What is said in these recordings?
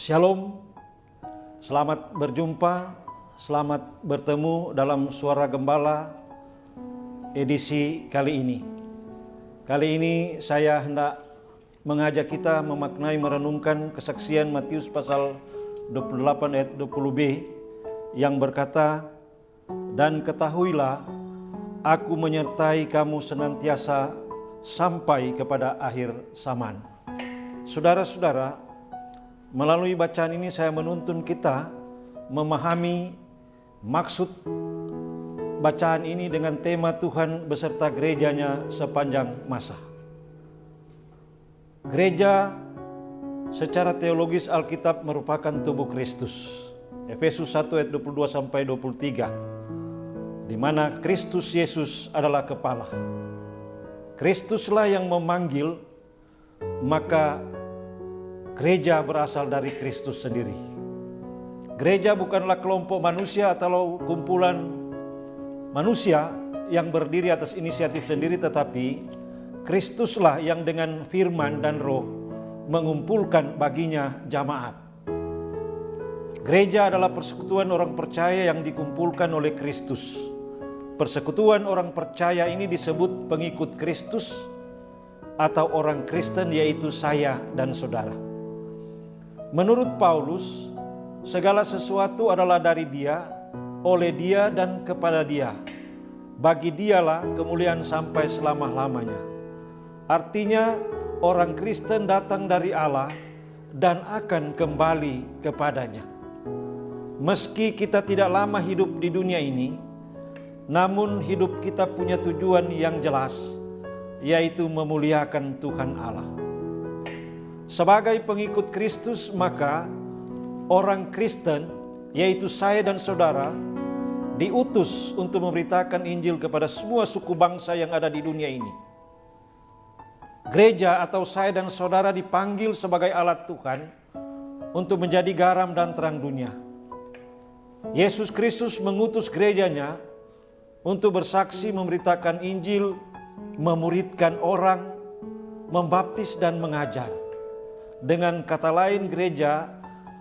Shalom, selamat berjumpa, selamat bertemu dalam Suara Gembala edisi kali ini. Kali ini saya hendak mengajak kita memaknai merenungkan kesaksian Matius pasal 28 ayat 20b yang berkata, "Dan ketahuilah, aku menyertai kamu senantiasa sampai kepada akhir zaman." Saudara-saudara, melalui bacaan ini saya menuntun kita memahami maksud bacaan ini dengan tema Tuhan beserta gerejanya sepanjang masa. Gereja secara teologis Alkitab merupakan tubuh Kristus. Efesus 1 ayat 22 sampai 23. Di mana Kristus Yesus adalah kepala. Kristuslah yang memanggil, maka gereja berasal dari Kristus sendiri. Gereja bukanlah kelompok manusia atau kumpulan manusia yang berdiri atas inisiatif sendiri, tetapi Kristuslah yang dengan firman dan roh mengumpulkan baginya jamaat. Gereja adalah persekutuan orang percaya yang dikumpulkan oleh Kristus. Persekutuan orang percaya ini disebut pengikut Kristus atau orang Kristen, yaitu saya dan saudara. Menurut Paulus, segala sesuatu adalah dari Dia, oleh Dia dan kepada Dia. Bagi Dialah kemuliaan sampai selama-lamanya. Artinya orang Kristen datang dari Allah dan akan kembali kepadanya. Meski kita tidak lama hidup di dunia ini, namun hidup kita punya tujuan yang jelas, yaitu memuliakan Tuhan Allah. Sebagai pengikut Kristus, maka orang Kristen, yaitu saya dan saudara, diutus untuk memberitakan Injil kepada semua suku bangsa yang ada di dunia ini. Gereja atau saya dan saudara dipanggil sebagai alat Tuhan untuk menjadi garam dan terang dunia. Yesus Kristus mengutus gerejanya untuk bersaksi, memberitakan Injil, memuridkan orang, membaptis dan mengajar. Dengan kata lain, gereja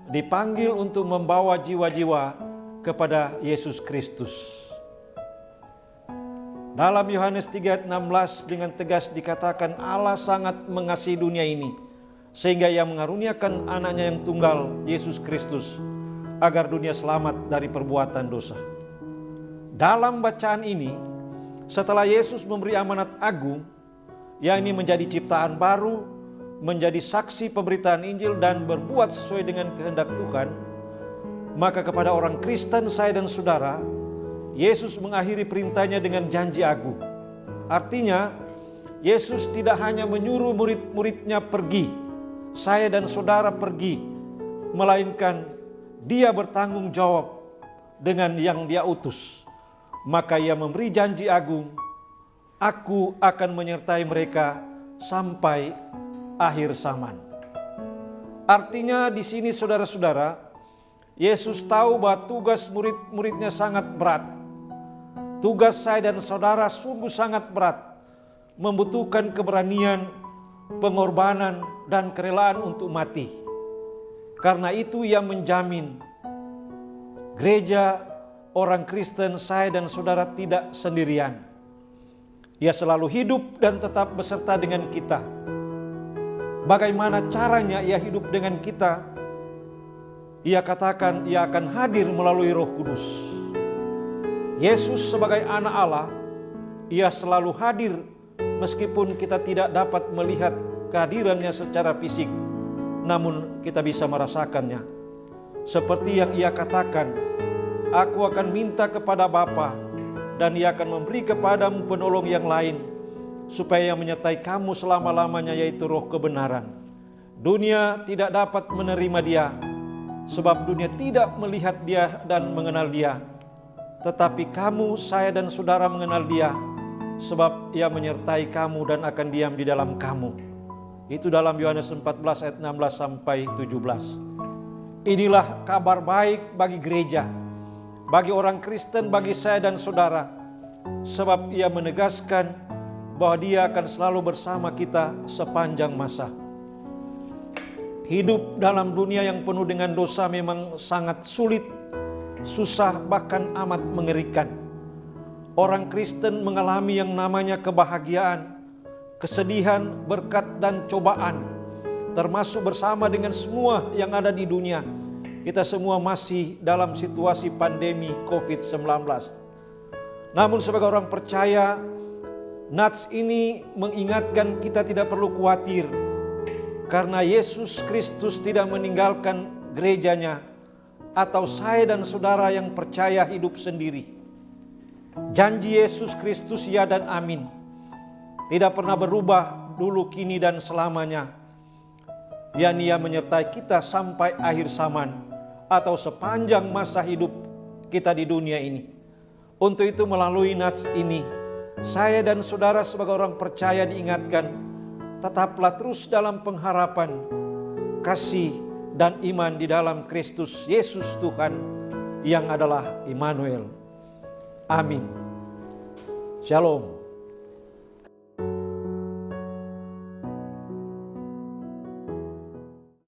dipanggil untuk membawa jiwa-jiwa kepada Yesus Kristus. Dalam Yohanes 3 ayat 16 dengan tegas dikatakan Allah sangat mengasihi dunia ini sehingga Ia mengaruniakan anaknya yang tunggal, Yesus Kristus, agar dunia selamat dari perbuatan dosa. Dalam bacaan ini, setelah Yesus memberi amanat agung, yakni menjadi ciptaan baru, menjadi saksi pemberitaan Injil dan berbuat sesuai dengan kehendak Tuhan, maka kepada orang Kristen, saya dan saudara, Yesus mengakhiri perintahnya dengan janji agung. Artinya, Yesus tidak hanya menyuruh murid-muridnya pergi, saya dan saudara pergi, melainkan Dia bertanggung jawab dengan yang Dia utus. Maka Ia memberi janji agung, aku akan menyertai mereka sampai akhir zaman. Artinya di sini saudara-saudara, Yesus tahu bahwa tugas murid-muridnya sangat berat. Tugas saya dan saudara sungguh sangat berat, membutuhkan keberanian, pengorbanan, dan kerelaan untuk mati. Karena itu Ia menjamin gereja orang Kristen, saya dan saudara tidak sendirian. Ia selalu hidup dan tetap beserta dengan kita. Bagaimana caranya Ia hidup dengan kita? Ia katakan Ia akan hadir melalui Roh Kudus. Yesus sebagai anak Allah, Ia selalu hadir meskipun kita tidak dapat melihat kehadirannya secara fisik, namun kita bisa merasakannya. Seperti yang Ia katakan, aku akan minta kepada Bapa dan Ia akan memberi kepadamu penolong yang lain, supaya Ia menyertai kamu selama-lamanya, yaitu Roh kebenaran. Dunia tidak dapat menerima Dia, sebab dunia tidak melihat Dia dan mengenal Dia. Tetapi kamu, saya dan saudara mengenal Dia, sebab Ia menyertai kamu dan akan diam di dalam kamu. Itu dalam Yohanes 14 ayat 16 sampai 17. Inilah kabar baik bagi gereja, bagi orang Kristen, bagi saya dan saudara, sebab Ia menegaskan bahwa Dia akan selalu bersama kita sepanjang masa. Hidup dalam dunia yang penuh dengan dosa memang sangat sulit, susah, bahkan amat mengerikan. Orang Kristen mengalami yang namanya kebahagiaan, kesedihan, berkat, dan cobaan, termasuk bersama dengan semua yang ada di dunia. Kita semua masih dalam situasi pandemi COVID-19. Namun sebagai orang percaya, nats ini mengingatkan kita tidak perlu khawatir, karena Yesus Kristus tidak meninggalkan gerejanya atau saya dan saudara yang percaya hidup sendiri. Janji Yesus Kristus ya dan amin, tidak pernah berubah dulu, kini, dan selamanya. yakni Ia menyertai kita sampai akhir zaman atau sepanjang masa hidup kita di dunia ini. Untuk itu melalui nats ini, saya dan saudara sebagai orang percaya diingatkan, tetaplah terus dalam pengharapan, kasih, dan iman di dalam Kristus Yesus Tuhan yang adalah Immanuel. Amin. Shalom.